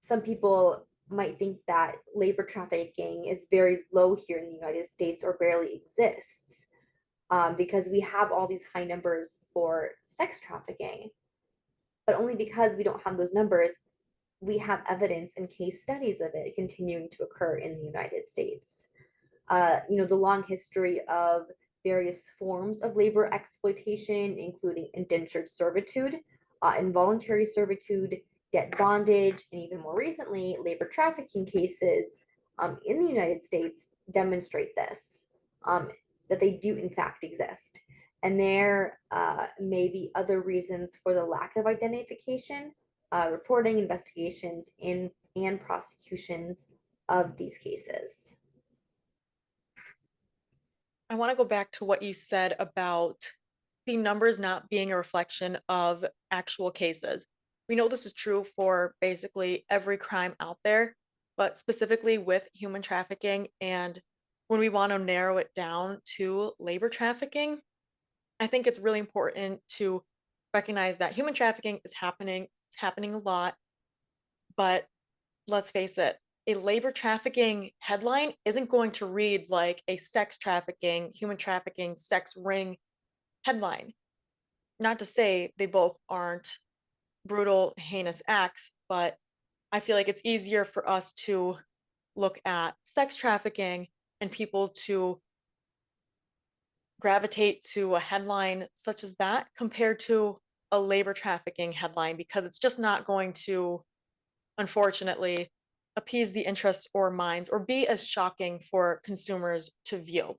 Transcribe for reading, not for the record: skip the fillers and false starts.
some people might think that labor trafficking is very low here in the United States or barely exists, because we have all these high numbers for sex trafficking, but only because we don't have those numbers, we have evidence and case studies of it continuing to occur in the United States. The long history of various forms of labor exploitation, including indentured servitude, involuntary servitude, debt bondage, and even more recently, labor trafficking cases in the United States demonstrate this, that they do in fact exist. And there may be other reasons for the lack of identification, reporting, investigations, and prosecutions of these cases. I want to go back to what you said about the numbers not being a reflection of actual cases. We know this is true for basically every crime out there, but specifically with human trafficking. And when we want to narrow it down to labor trafficking, I think it's really important to recognize that human trafficking is happening. It's happening a lot, but let's face it, a labor trafficking headline isn't going to read like a sex trafficking, human trafficking, sex ring headline. Not to say they both aren't brutal, heinous acts, but I feel like it's easier for us to look at sex trafficking and people to gravitate to a headline such as that compared to a labor trafficking headline because it's just not going to, unfortunately, appease the interests or minds or be as shocking for consumers to view.